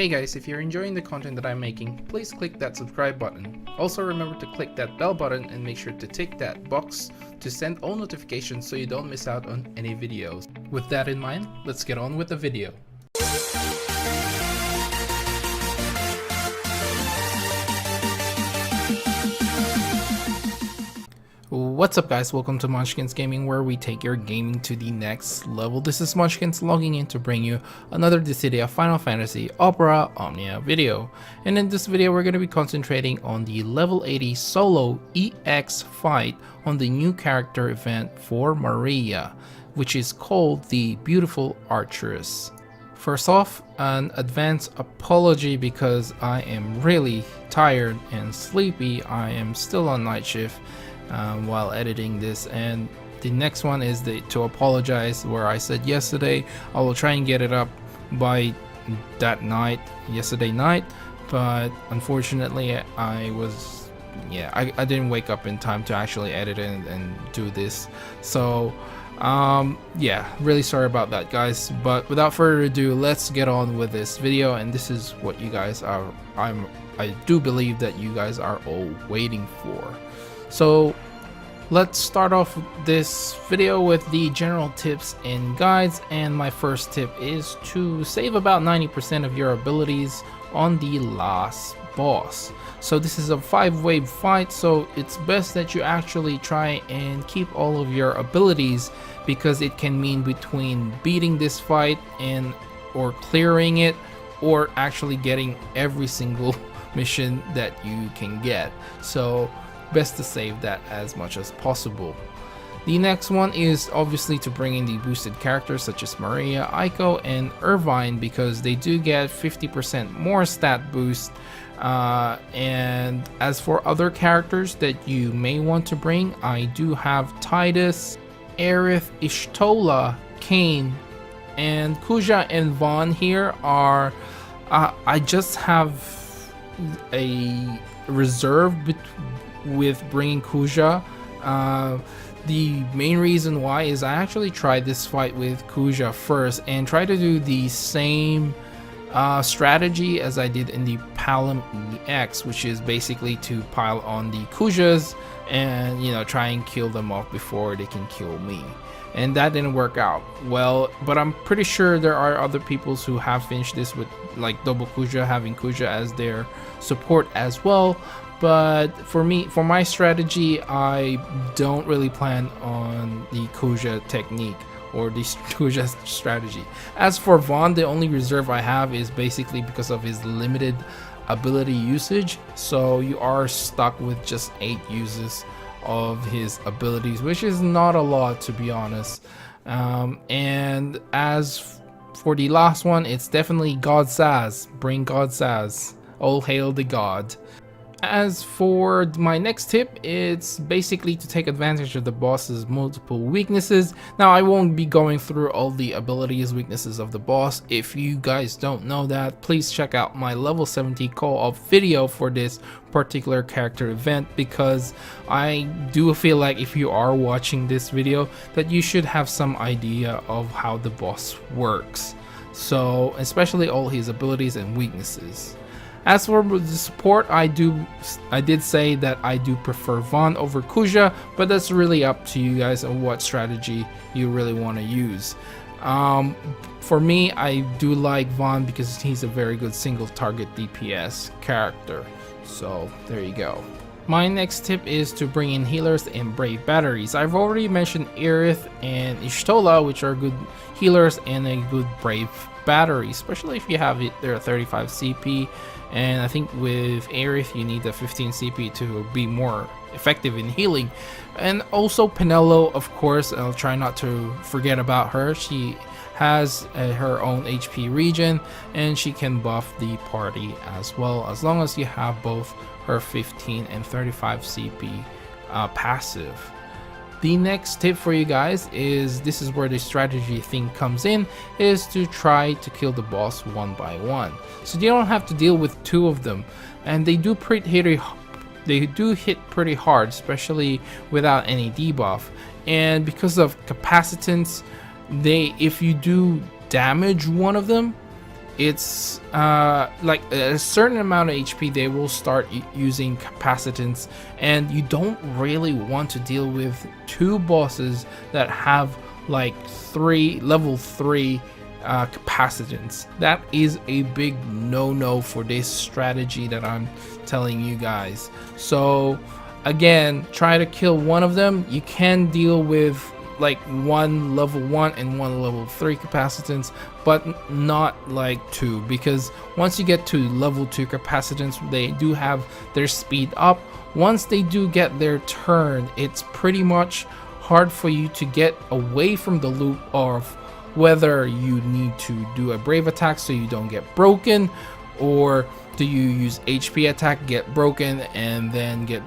Hey guys, if you're enjoying the content that I'm making, please click that subscribe button. Also remember to click that bell button and make sure to tick that box to send all notifications so you don't miss out on any videos. With that in mind, let's get on with the video. What's up guys, welcome to Monchkinz Gaming, where we take your gaming to the next level. This is Monchkinz logging in to bring you another Dissidia Final Fantasy Opera Omnia video. And in this video we're going to be concentrating on the level 80 solo EX fight on the new character event for Maria, which is called the Beautiful Archeress. First off, an advance apology because I am really tired and sleepy. I am still on night shift while editing this, and the next one is to apologize where I said yesterday I will try and get it up by that night, yesterday night, but unfortunately I didn't wake up in time to actually edit it and do this. So yeah, really sorry about that guys, but without further ado, let's get on with this video. And this is what you guys are, I do believe that you guys are all waiting for. So let's start off this video with the general tips and guides, and my first tip is to save about 90% of your abilities on the last boss. So this is a 5-wave fight, so it's best that you actually try and keep all of your abilities, because it can mean between beating this fight or clearing it, or actually getting every single mission that you can get. So best to save that as much as possible. The next one is obviously to bring in the boosted characters such as Maria, Aiko, and Irvine, because they do get 50% more stat boost. And as for other characters that you may want to bring, I do have Titus, Aerith, Ishtola, Kane, and Kuja and Vaughn here are I just have a reserve with bringing Kuja. The main reason why is I actually tried this fight with Kuja first and tried to do the same strategy as I did in the Palom EX, which is basically to pile on the Kujas and, you know, try and kill them off before they can kill me. And that didn't work out well, but I'm pretty sure there are other people who have finished this with like double Kuja, having Kuja as their support as well. But for me, for my strategy, I don't really plan on the Kuja technique or the Kuja strategy. As for Vaughn, the only reserve I have is basically because of his limited ability usage. So you are stuck with just 8 uses of his abilities, which is not a lot, to be honest. And as for the last one, it's definitely God Saz. Bring God Saz. All hail the god. As for my next tip, it's basically to take advantage of the boss's multiple weaknesses. Now, I won't be going through all the abilities, weaknesses of the boss. If you guys don't know that, please check out my level 70 co-op video for this particular character event, because I do feel like if you are watching this video that you should have some idea of how the boss works. So, especially all his abilities and weaknesses. As for the support, I did say that I do prefer Vaughn over Kuja, but that's really up to you guys on what strategy you really want to use. For me, I do like Vaughn because he's a very good single target DPS character. So there you go. My next tip is to bring in healers and brave batteries. I've already mentioned Aerith and Ishtola, which are good healers and a good brave battery, especially if you have their 35 CP. And I think with Aerith you need the 15 CP to be more effective in healing. And also Penelo, of course, I'll try not to forget about her. She has her own HP regen and she can buff the party as well, as long as you have both her 15 and 35 CP passive. The next tip for you guys is, this is where the strategy thing comes in, is to try to kill the boss one by one. So you don't have to deal with 2 of them, and they do hit pretty hard, especially without any debuff. And because of capacitance, if you do damage one of them, it's like a certain amount of HP they will start using capacitance, and you don't really want to deal with two bosses that have like level 3 capacitance. That is a big no-no for this strategy that I'm telling you guys. So again, try to kill one of them. You can deal with like one level 1 and one level 3 capacitance, but not like two, because once you get to level 2 capacitance, they do have their speed up. Once they do get their turn, it's pretty much hard for you to get away from the loop of whether you need to do a brave attack so you don't get broken, or do you use HP attack, get broken, and then get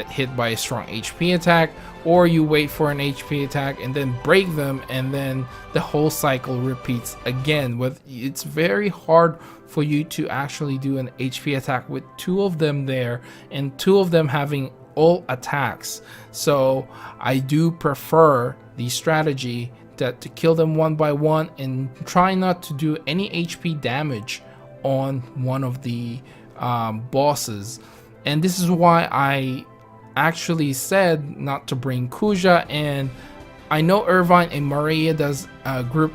hit by a strong HP attack, or you wait for an HP attack and then break them, and then the whole cycle repeats again. It's very hard for you to actually do an HP attack with two of them there and two of them having all attacks. So I do prefer the strategy that to kill them one by one and try not to do any HP damage on one of the bosses. And this is why I actually said not to bring Kuja, and I know Irvine and Maria does group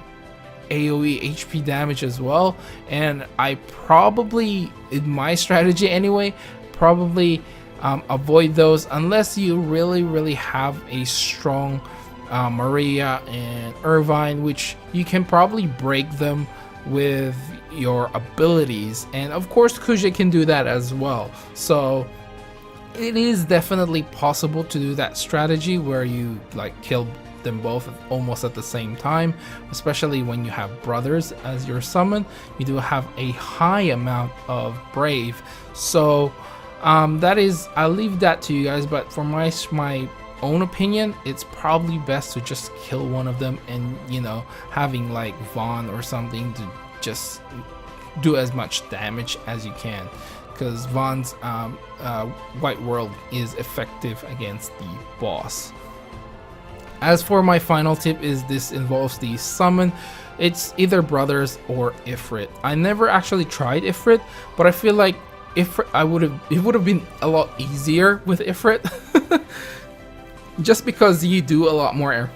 AoE HP damage as well, and I probably, in my strategy anyway, probably avoid those unless you really have a strong Maria and Irvine, which you can probably break them with your abilities, and of course Kuja can do that as well. So it is definitely possible to do that strategy where you like kill them both almost at the same time, especially when you have brothers as your summon. You do have a high amount of brave, so that is, I'll leave that to you guys, but for my own opinion, it's probably best to just kill one of them, and you know, having like Vaughn or something to just do as much damage as you can, because Vaughn's White World is effective against the boss. As for my final tip, is this involves the summon. It's either brothers or Ifrit. I never actually tried Ifrit, but I feel like Ifrit, it would have been a lot easier with Ifrit. Just because you do a lot more,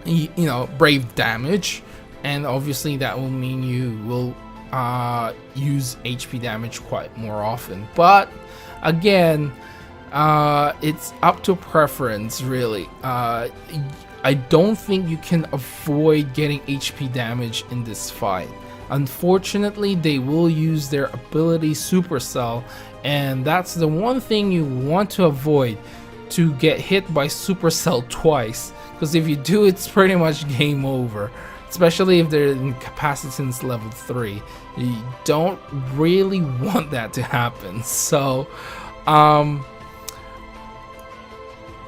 you know, brave damage, and obviously that will mean you will use HP damage quite more often. But again, it's up to preference, really. I don't think you can avoid getting HP damage in this fight. Unfortunately, they will use their ability Supercell, and that's the one thing you want to avoid, to get hit by Supercell twice, because if you do, it's pretty much game over, especially if they're in capacitance level 3. You don't really want that to happen. So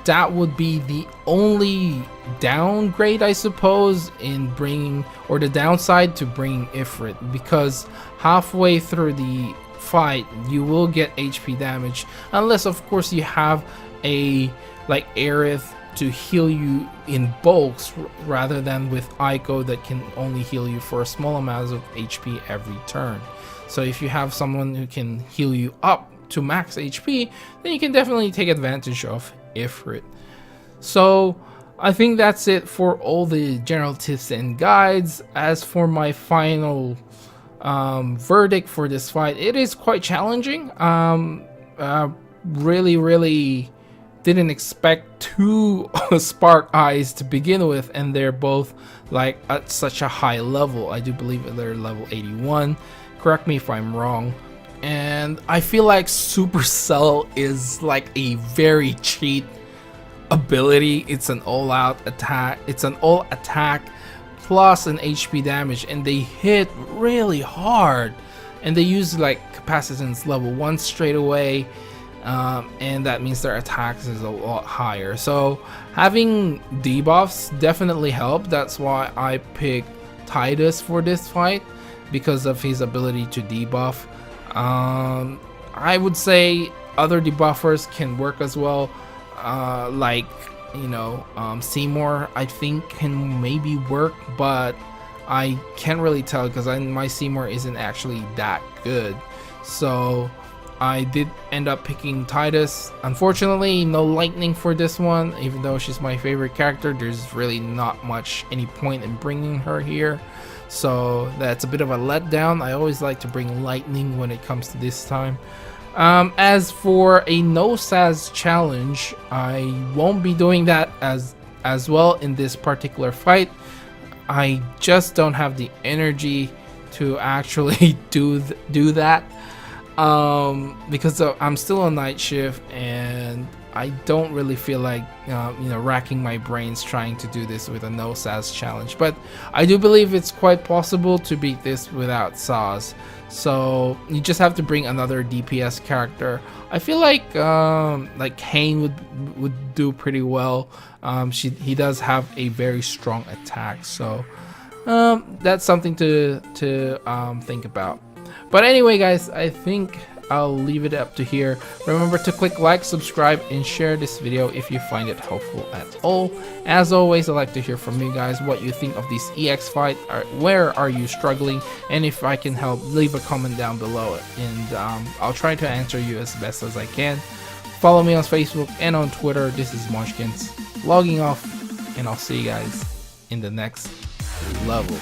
that would be the only downgrade, I suppose, in bringing, or the downside to bringing Ifrit, because halfway through the fight you will get HP damage, unless of course you have a like Aerith to heal you in bulks rather than with Aiko that can only heal you for a small amount of HP every turn. So if you have someone who can heal you up to max HP, then you can definitely take advantage of Ifrit. So I think that's it for all the general tips and guides. As for my final verdict for this fight, it is quite challenging. Really didn't expect two Spark Eyes to begin with, and they're both like at such a high level. I do believe they're level 81. Correct me if I'm wrong. And I feel like Supercell is like a very cheat ability. It's an all-out attack. It's an all attack plus an HP damage, and they hit really hard, and they use like capacitance level 1 straight away, and that means their attacks is a lot higher. So having debuffs definitely help. That's why I picked Tidus for this fight, because of his ability to debuff. I would say other debuffers can work as well, like, you know, Seymour I think can maybe work, but I can't really tell because my Seymour isn't actually that good. So I did end up picking Titus. Unfortunately, no lightning for this one. Even though she's my favorite character, there's really not much any point in bringing her here. So that's a bit of a letdown. I always like to bring lightning when it comes to this time. As for a no SAS challenge, I won't be doing that as well in this particular fight. I just don't have the energy to actually do that, because I'm still on night shift and I don't really feel like racking my brains trying to do this with a no SAS challenge. But I do believe it's quite possible to beat this without SAS. So you just have to bring another DPS character. I feel like Kane would do pretty well. He does have a very strong attack, so that's something to think about. But anyway, guys, I think I'll leave it up to here. Remember to click like, subscribe, and share this video if you find it helpful at all. As always, I'd like to hear from you guys what you think of this EX fight. Where are you struggling? And if I can help, leave a comment down below, and I'll try to answer you as best as I can. Follow me on Facebook and on Twitter. This is Monchkinz logging off, and I'll see you guys in the next level.